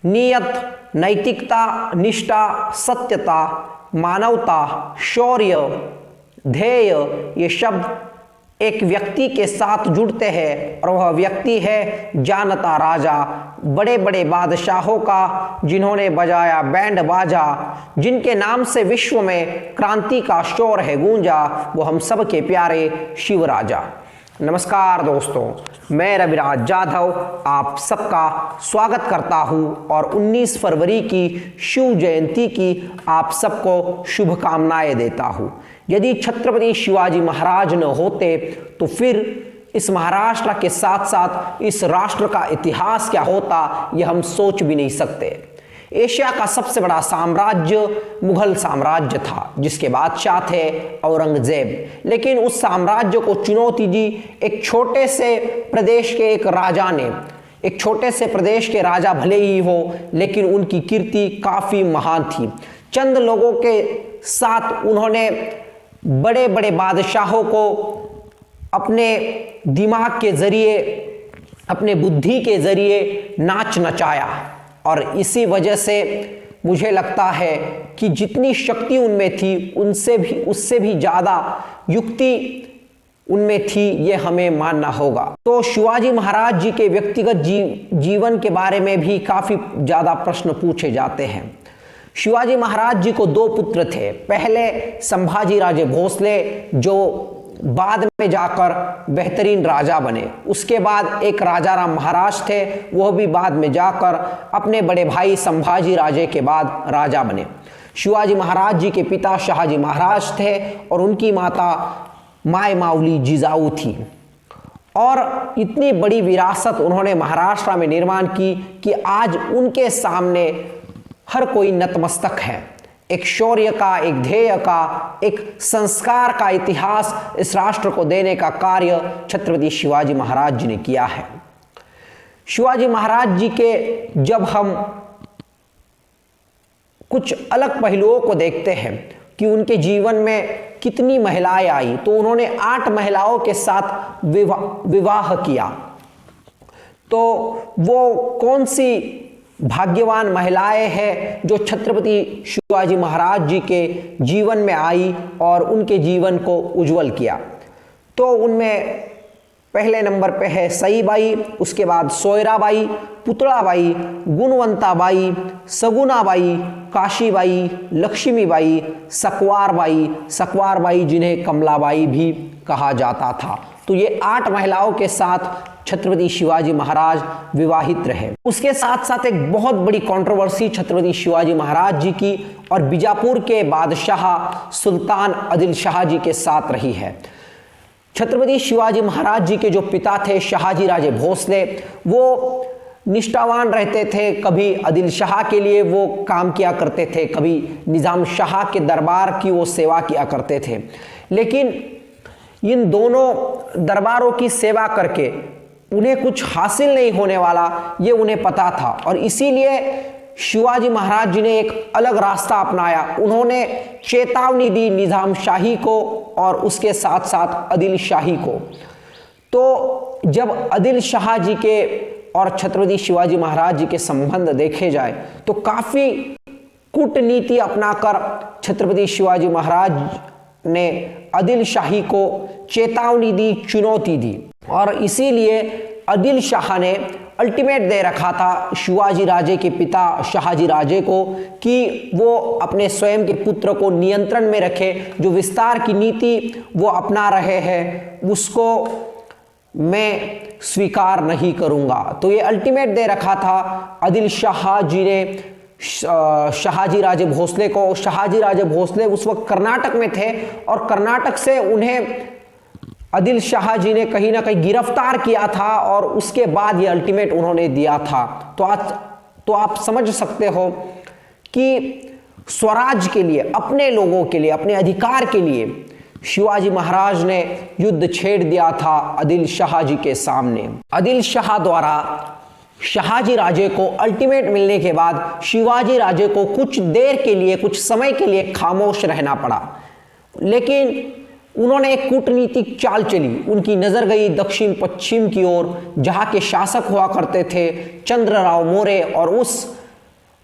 नियत, नैतिकता, निष्ठा, सत्यता, मानवता, शौर्य, ध्येय, ये शब्द एक व्यक्ति के साथ जुड़ते हैं और वह व्यक्ति है जानता राजा। बड़े बड़े बादशाहों का जिन्होंने बजाया बैंड बाजा, जिनके नाम से विश्व में क्रांति का शोर है गूंजा, वो हम सब के प्यारे शिवराजा। नमस्कार दोस्तों, मैं रविराज जाधव आप सबका स्वागत करता हूं और 19 फरवरी की शिव जयंती की आप सबको शुभकामनाएं देता हूं। यदि छत्रपति शिवाजी महाराज न होते तो फिर इस महाराष्ट्र के साथ साथ इस राष्ट्र का इतिहास क्या होता, यह हम सोच भी नहीं सकते। एशिया का सबसे बड़ा साम्राज्य मुगल साम्राज्य था, जिसके बादशाह थे औरंगजेब। लेकिन उस साम्राज्य को चुनौती दी एक छोटे से प्रदेश के एक राजा ने। एक छोटे से प्रदेश के राजा भले ही हो, लेकिन उनकी कीर्ति काफी महान थी। चंद लोगों के साथ उन्होंने बड़े बड़े बादशाहों को अपने दिमाग के जरिए, अपने बुद्धि के जरिए नाच नचाया और इसी वजह से मुझे लगता है कि जितनी शक्ति उनमें थी उससे भी ज़्यादा युक्ति उनमें थी, ये हमें मानना होगा। तो शिवाजी महाराज जी के व्यक्तिगत जीवन के बारे में भी काफ़ी ज़्यादा प्रश्न पूछे जाते हैं। शिवाजी महाराज जी को 2 पुत्र थे। पहले संभाजी राजे भोसले, जो बाद में जाकर बेहतरीन राजा बने। उसके बाद एक राजा राम महाराज थे, वह भी बाद में जाकर अपने बड़े भाई संभाजी राजे के बाद राजा बने। शिवाजी महाराज जी के पिता शहाजी महाराज थे और उनकी माता माय मावली जिजाऊ थी। और इतनी बड़ी विरासत उन्होंने महाराष्ट्र में निर्माण की कि आज उनके सामने हर कोई नतमस्तक है। एक शौर्य का, एक ध्येय का, एक संस्कार का इतिहास इस राष्ट्र को देने का कार्य छत्रपति शिवाजी महाराज जी ने किया है। शिवाजी महाराज जी के जब हम कुछ अलग पहलुओं को देखते हैं कि उनके जीवन में कितनी महिलाएं आई, तो उन्होंने 8 महिलाओं के साथ विवाह किया। तो वो कौन सी भाग्यवान महिलाएं हैं जो छत्रपति शिवाजी महाराज जी के जीवन में आई और उनके जीवन को उज्जवल किया? तो उनमें पहले नंबर पे है सईबाई, उसके बाद सोयराबाई, पुतलाबाई, गुणवंताबाई, सगुनाबाई, काशीबाई, लक्ष्मीबाई, सकवारबाई जिन्हें कमलाबाई भी कहा जाता था। तो ये 8 महिलाओं के साथ छत्रपति शिवाजी महाराज विवाहित रहे। उसके साथ साथ एक बहुत बड़ी कंट्रोवर्सी छत्रपति शिवाजी महाराज जी की और बीजापुर के बादशाह सुल्तान आदिल शाह जी के साथ रही है। छत्रपति शिवाजी महाराज जी के जो पिता थे शहाजी राजे भोसले, वो निष्ठावान रहते थे। कभी आदिल शाह के लिए वो काम किया करते थे, कभी निज़ाम शाह के दरबार की वो सेवा किया करते थे। लेकिन इन दोनों दरबारों की सेवा करके उन्हें कुछ हासिल नहीं होने वाला, ये उन्हें पता था और इसीलिए शिवाजी महाराज जी ने एक अलग रास्ता अपनाया। उन्होंने चेतावनी दी निज़ाम शाही को और उसके साथ साथ आदिल शाही को। तो जब आदिल शाह जी के और छत्रपति शिवाजी महाराज जी के संबंध देखे जाए तो काफ़ी कूटनीति अपनाकर छत्रपति शिवाजी महाराज ने आदिल शाही को चेतावनी दी, चुनौती दी और इसीलिए आदिल शाह ने अल्टीमेट दे रखा था शिवाजी राजे के पिता शहाजी राजे को कि वो अपने स्वयं के पुत्र को नियंत्रण में रखे। जो विस्तार की नीति वो अपना रहे हैं उसको मैं स्वीकार नहीं करूँगा। तो ये अल्टीमेट दे रखा था आदिल शाह जी ने शहाजी राजे भोसले को। शहाजी राजे भोसले उस वक्त कर्नाटक में थे और कर्नाटक से उन्हें आदिल शाह जी ने कहीं ना कहीं गिरफ्तार किया था और उसके बाद ये अल्टीमेट उन्होंने दिया था। तो आप समझ सकते हो कि स्वराज के लिए, अपने लोगों के लिए, अपने अधिकार के लिए शिवाजी महाराज ने युद्ध छेड़ दिया था आदिल शाह जी के सामने। आदिल शाह द्वारा शहाजी राजे को अल्टीमेट मिलने के बाद शिवाजी राजे को कुछ देर के लिए, कुछ समय के लिए खामोश रहना पड़ा। लेकिन उन्होंने एक कूटनीतिक चाल चली। उनकी नज़र गई दक्षिण पश्चिम की ओर, जहाँ के शासक हुआ करते थे चंद्रराव मौर्य, और उस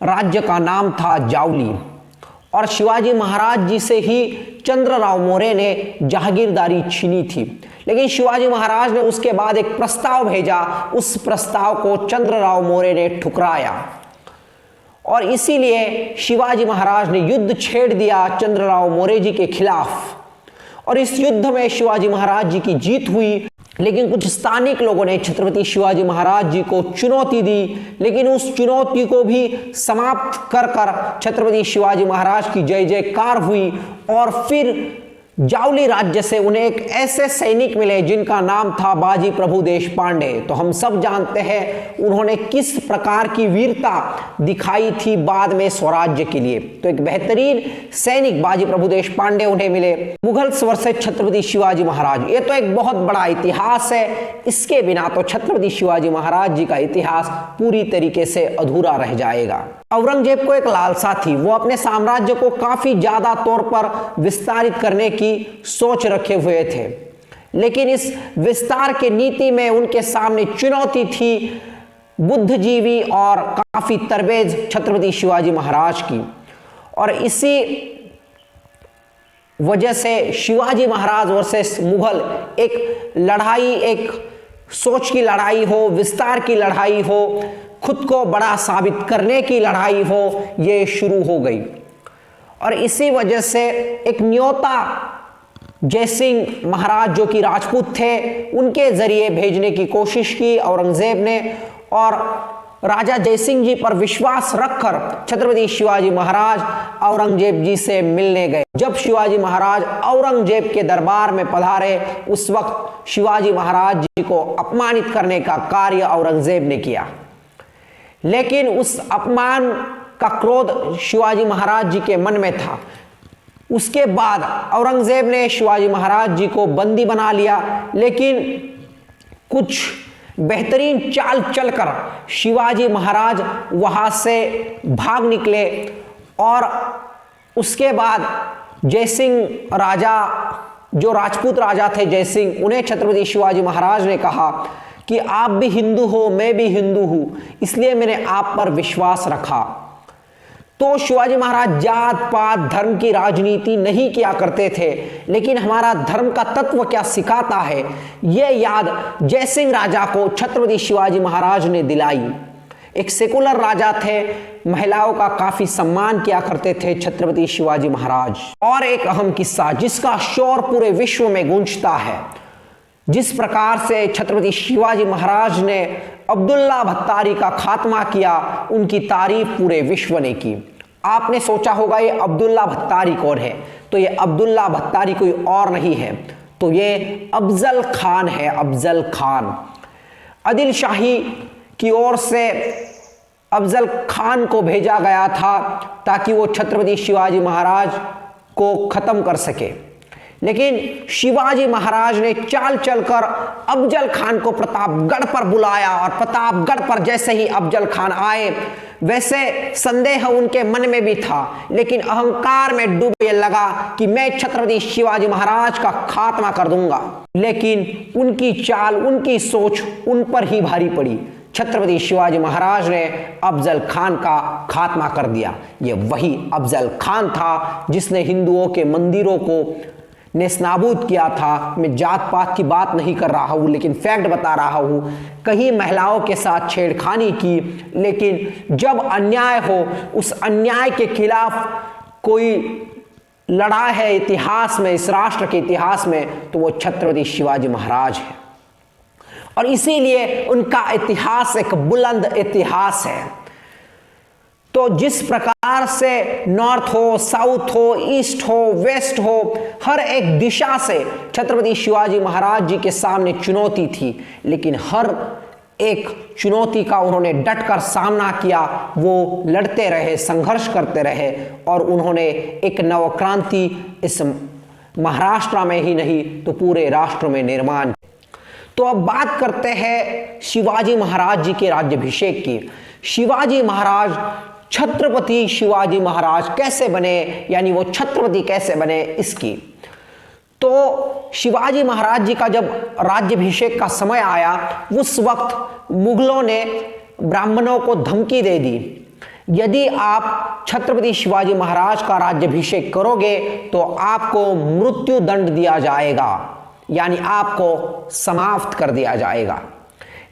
राज्य का नाम था जावली और शिवाजी महाराज जी से ही चंद्रराव मौर्य ने जहागीरदारी छीनी थी। लेकिन शिवाजी महाराज ने उसके बाद एक प्रस्ताव भेजा, उस प्रस्ताव को चंद्रराव मौर्य ने ठुकराया और इसीलिए शिवाजी महाराज ने युद्ध छेड़ दिया चंद्रराव मौर्य जी के खिलाफ और इस युद्ध में शिवाजी महाराज जी की जीत हुई। लेकिन कुछ स्थानिक लोगों ने छत्रपति शिवाजी महाराज जी को चुनौती दी, लेकिन उस चुनौती को भी समाप्त कर छत्रपति शिवाजी महाराज की जय जयकार हुई और फिर जावली राज्य से उन्हें एक ऐसे सैनिक मिले जिनका नाम था बाजी प्रभु देशपांडे। तो हम सब जानते हैं उन्होंने किस प्रकार की वीरता दिखाई थी बाद में स्वराज्य के लिए। तो एक बेहतरीन सैनिक बाजी प्रभु देशपांडे उन्हें मिले। मुगल वर्सेस छत्रपति शिवाजी महाराज, ये तो एक बहुत बड़ा इतिहास है, इसके बिना तो छत्रपति शिवाजी महाराज जी का इतिहास पूरी तरीके से अधूरा रह जाएगा। औरंगजेब को एक लालसा थी, वो अपने साम्राज्य को काफी ज्यादा तौर पर विस्तारित करने की सोच रखे हुए थे, लेकिन इस विस्तार के नीति में उनके सामने चुनौती थी बुद्धिजीवी और काफी तरबेज छत्रपति शिवाजी महाराज की। और इसी वजह से शिवाजी महाराज वर्सेस मुगल एक लड़ाई, एक सोच की लड़ाई हो, विस्तार की लड़ाई हो, खुद को बड़ा साबित करने की लड़ाई हो, ये शुरू हो गई। और इसी वजह से एक न्योता जयसिंह महाराज जो कि राजपूत थे, उनके जरिए भेजने की कोशिश की औरंगजेब ने और राजा जयसिंह जी पर विश्वास रखकर छत्रपति शिवाजी महाराज औरंगजेब जी से मिलने गए। जब शिवाजी महाराज औरंगजेब के दरबार में पधारे, उस वक्त शिवाजी महाराज जी को अपमानित करने का कार्य औरंगजेब ने किया, लेकिन उस अपमान का क्रोध शिवाजी महाराज जी के मन में था। उसके बाद औरंगजेब ने शिवाजी महाराज जी को बंदी बना लिया, लेकिन कुछ बेहतरीन चाल चलकर शिवाजी महाराज वहां से भाग निकले और उसके बाद जयसिंह राजा, जो राजपूत राजा थे जयसिंह, उन्हें छत्रपति शिवाजी महाराज ने कहा कि आप भी हिंदू हो, मैं भी हिंदू हूं, इसलिए मैंने आप पर विश्वास रखा। तो शिवाजी महाराज जात पात धर्म की राजनीति नहीं किया करते थे, लेकिन हमारा धर्म का तत्व क्या सिखाता है, यह याद जयसिंह राजा को छत्रपति शिवाजी महाराज ने दिलाई। एक सेकुलर राजा थे, महिलाओं का काफी सम्मान किया करते थे छत्रपति शिवाजी महाराज। और एक अहम किस्सा जिसका शोर पूरे विश्व में गूंजता है, जिस प्रकार से छत्रपति शिवाजी महाराज ने अब्दुल्ला भत्तारी का खात्मा किया, उनकी तारीफ पूरे विश्व ने की। आपने सोचा होगा ये अब्दुल्ला भत्तारी कौन है, तो ये अब्दुल्ला भत्तारी कोई और नहीं है, तो ये अफजल खान है। अफजल खान, आदिल शाही की ओर से अफजल खान को भेजा गया था ताकि वो छत्रपति शिवाजी महाराज को खत्म कर सके, लेकिन शिवाजी महाराज ने चाल चलकर अफजल खान को प्रतापगढ़ पर बुलाया और प्रतापगढ़ पर जैसे ही अफजल खान आए, वैसे संदेह उनके मन में भी था, लेकिन अहंकार में डूबे लगा कि मैं छत्रपति शिवाजी महाराज का खात्मा कर दूंगा। लेकिन उनकी चाल, उनकी सोच उन पर ही भारी पड़ी। छत्रपति शिवाजी महाराज ने अफजल खान का खात्मा कर दिया। ये वही अफजल खान था जिसने हिंदुओं के मंदिरों को नेस्तनाबूद किया था। मैं जात पात की बात नहीं कर रहा हूँ, लेकिन फैक्ट बता रहा हूँ। कहीं महिलाओं के साथ छेड़खानी की, लेकिन जब अन्याय हो, उस अन्याय के खिलाफ कोई लड़ा है इतिहास में, इस राष्ट्र के इतिहास में, तो वो छत्रपति शिवाजी महाराज है। और इसीलिए उनका इतिहास एक बुलंद इतिहास है। तो जिस प्रकार से नॉर्थ हो, साउथ हो, ईस्ट हो, वेस्ट हो, हर एक दिशा से छत्रपति शिवाजी महाराज जी के सामने चुनौती थी, लेकिन हर एक चुनौती का उन्होंने डटकर सामना किया। वो लड़ते रहे, संघर्ष करते रहे और उन्होंने एक नवक्रांति इस महाराष्ट्र में ही नहीं तो पूरे राष्ट्र में निर्माण। तो अब बात करते हैं शिवाजी महाराज जी के राज्याभिषेक की। शिवाजी महाराज, छत्रपति शिवाजी महाराज कैसे बने, यानी वो छत्रपति कैसे बने, इसकी। तो शिवाजी महाराज जी का जब राज्याभिषेक का समय आया, उस वक्त मुगलों ने ब्राह्मणों को धमकी दे दी यदि आप छत्रपति शिवाजी महाराज का राज्याभिषेक करोगे तो आपको मृत्यु दंड दिया जाएगा, यानी आपको समाप्त कर दिया जाएगा।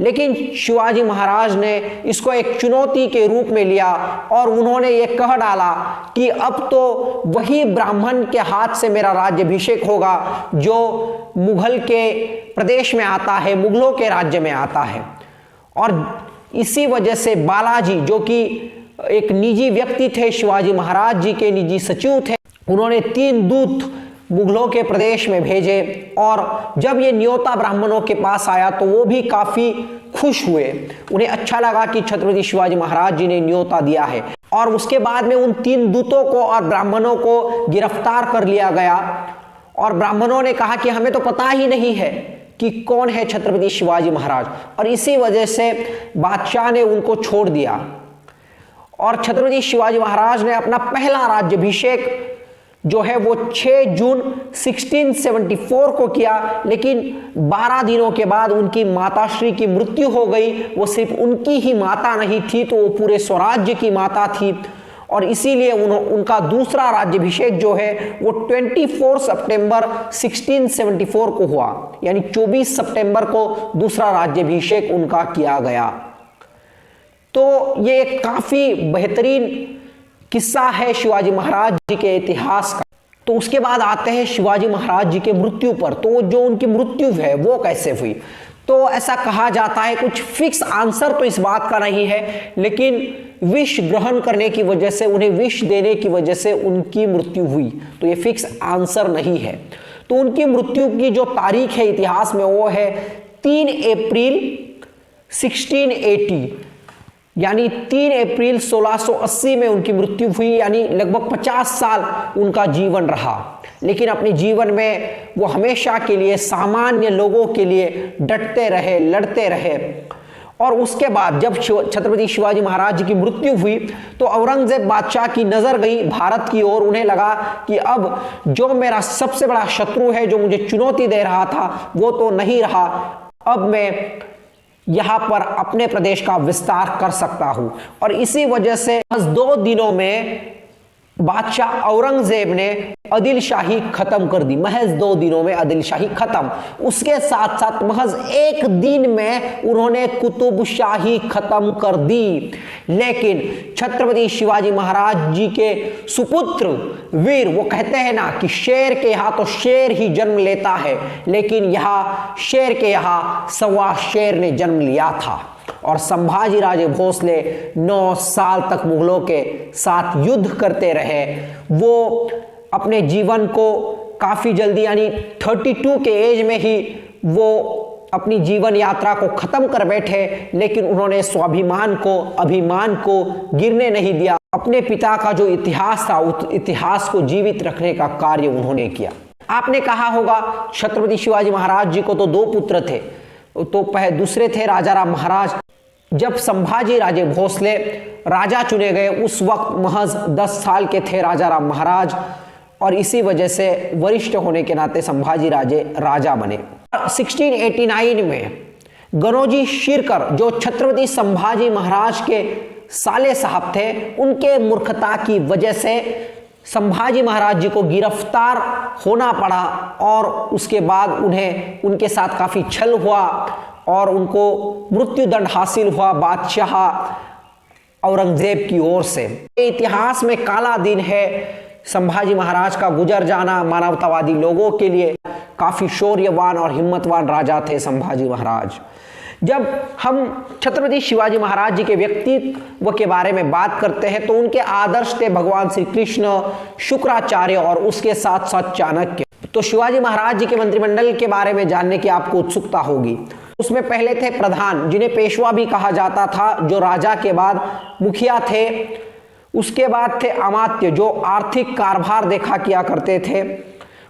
लेकिन शिवाजी महाराज ने इसको एक चुनौती के रूप में लिया और उन्होंने ये कह डाला कि अब तो वही ब्राह्मण के हाथ से मेरा राज्याभिषेक होगा जो मुगल के प्रदेश में आता है, मुगलों के राज्य में आता है। और इसी वजह से बालाजी, जो कि एक निजी व्यक्ति थे, शिवाजी महाराज जी के निजी सचिव थे, उन्होंने 3 दूत मुगलों के प्रदेश में भेजे। और जब ये न्योता ब्राह्मणों के पास आया तो वो भी काफी खुश हुए, उन्हें अच्छा लगा कि छत्रपति शिवाजी महाराज जी ने न्योता दिया है। और उसके बाद में उन 3 दूतों को और ब्राह्मणों को गिरफ्तार कर लिया गया और ब्राह्मणों ने कहा कि हमें तो पता ही नहीं है कि कौन है छत्रपति शिवाजी महाराज, और इसी वजह से बादशाह ने उनको छोड़ दिया। और छत्रपति शिवाजी महाराज ने अपना पहला राज्याभिषेक जो है वो 6 जून 1674 को किया। लेकिन 12 दिनों के बाद उनकी माताश्री की मृत्यु हो गई। वो सिर्फ उनकी ही माता नहीं थी, तो वो पूरे स्वराज्य की माता थी। और इसीलिए उनका दूसरा राज्याभिषेक जो है वो 24 सितंबर 1674 को हुआ, यानी 24 सितंबर को दूसरा राज्याभिषेक उनका किया गया। तो ये एक काफी बेहतरीन किस्सा है शिवाजी महाराज जी के इतिहास का। तो उसके बाद आते हैं शिवाजी महाराज जी के मृत्यु पर। तो जो उनकी मृत्यु है वो कैसे हुई, तो ऐसा कहा जाता है, कुछ फिक्स आंसर तो इस बात का नहीं है, लेकिन विष ग्रहण करने की वजह से, उन्हें विष देने की वजह से उनकी मृत्यु हुई। तो ये फिक्स आंसर नहीं है। तो उनकी मृत्यु की जो तारीख है इतिहास में वो है 3 अप्रैल 1680, यानी 3 अप्रैल 1680 में उनकी मृत्यु हुई, यानी लगभग 50 साल उनका जीवन रहा। लेकिन अपने जीवन में वो हमेशा के लिए सामान्य लोगों के लिए डटते रहे, लड़ते रहे। और उसके बाद जब छत्रपति शिवाजी महाराज जी की मृत्यु हुई तो औरंगजेब बादशाह की नजर गई भारत की ओर। उन्हें लगा कि अब जो मेरा सबसे बड़ा शत्रु है, जो मुझे चुनौती दे रहा था, वो तो नहीं रहा, अब मैं यहां पर अपने प्रदेश का विस्तार कर सकता हूं। और इसी वजह से बस 2 दिनों में बादशाह औरंगजेब ने आदिलशाही खत्म कर दी। महज 2 दिनों में आदिलशाही खत्म। उसके साथ साथ महज 1 दिन में उन्होंने कुतुबशाही खत्म कर दी। लेकिन छत्रपति शिवाजी महाराज जी के सुपुत्र वीर, वो कहते हैं ना कि शेर के यहाँ तो शेर ही जन्म लेता है, लेकिन यहाँ शेर के यहाँ सवा शेर ने जन्म लिया था। और संभाजी राजे भोसले 9 साल तक मुगलों के साथ युद्ध करते रहे। वो अपने जीवन को काफी जल्दी, यानी 32 के एज में ही वो अपनी जीवन यात्रा को खत्म कर बैठे। लेकिन उन्होंने स्वाभिमान को, अभिमान को गिरने नहीं दिया। अपने पिता का जो इतिहास था, उस इतिहास को जीवित रखने का कार्य उन्होंने किया। आपने कहा होगा छत्रपति शिवाजी महाराज जी को तो 2 पुत्र थे। तो दूसरे थे राजा राम महाराज। जब संभाजी राजे भोसले राजा चुने गए उस वक्त महज 10 साल के थे राजा राम महाराज, और इसी वजह से वरिष्ठ होने के नाते संभाजी राजे राजा बने। 1689 में गनोजी शिरकर, जो छत्रपति संभाजी महाराज के साले साहब थे, उनके मूर्खता की वजह से संभाजी महाराज जी को गिरफ्तार होना पड़ा। और उसके बाद उन्हें उनके साथ काफी छल हुआ और उनको मृत्यु दंड हासिल हुआ बादशाह औरंगजेब की ओर से। इतिहास में काला दिन है संभाजी महाराज का गुजर जाना। मानवतावादी लोगों के लिए काफी शौर्यवान और हिम्मतवान राजा थे संभाजी महाराज। जब हम छत्रपति शिवाजी महाराज जी के व्यक्तित्व के बारे में बात करते हैं तो उनके आदर्श थे भगवान श्री कृष्ण, शुक्राचार्य और उसके साथ साथ चाणक्य। तो शिवाजी महाराज जी के मंत्रिमंडल के बारे में जानने की आपको उत्सुकता होगी। उसमें पहले थे प्रधान, जिन्हें पेशवा भी कहा जाता था, जो राजा के बाद मुखिया थे। उसके बाद थे अमात्य, जो आर्थिक कारभार देखा किया करते थे।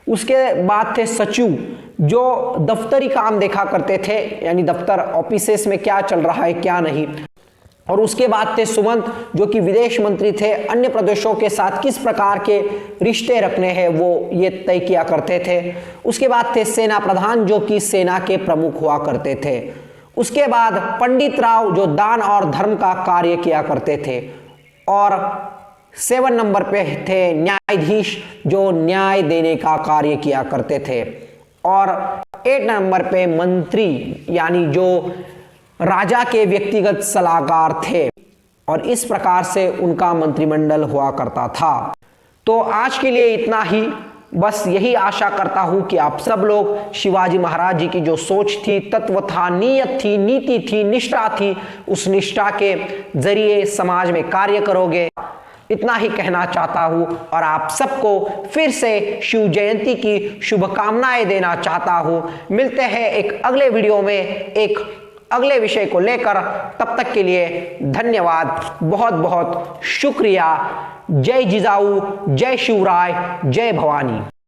उसके बाद थे सचिव, जो दफ्तरी काम देखा करते थे, यानी दफ्तर ऑफिसेस में क्या चल रहा है क्या नहीं। और उसके बाद थे सुमंत, जो कि विदेश मंत्री थे, अन्य प्रदेशों के साथ किस प्रकार के रिश्ते रखने हैं वो ये तय किया करते थे। उसके बाद थे सेना प्रधान, जो कि सेना के प्रमुख हुआ करते थे। उसके बाद पंडित राव, जो दान और धर्म का कार्य किया करते थे। और 7 नंबर पे थे न्यायाधीश, जो न्याय देने का कार्य किया करते थे। और 8 नंबर पे मंत्री, यानी जो राजा के व्यक्तिगत सलाहकार थे, और इस प्रकार से उनका मंत्रिमंडल हुआ करता था। तो आज के लिए इतना ही। बस यही आशा करता हूं कि आप सब लोग शिवाजी महाराज जी की जो सोच थी, तत्व था, नीयत थी, नीति थी, निष्ठा थी, उस निष्ठा के जरिए समाज में कार्य करोगे। इतना ही कहना चाहता हूं और आप सबको फिर से शिव जयंती की शुभकामनाएं देना चाहता हूं। मिलते हैं एक अगले वीडियो में एक अगले विषय को लेकर। तब तक के लिए धन्यवाद, बहुत बहुत शुक्रिया। जय जिजाऊ, जय शिवराय, जय भवानी।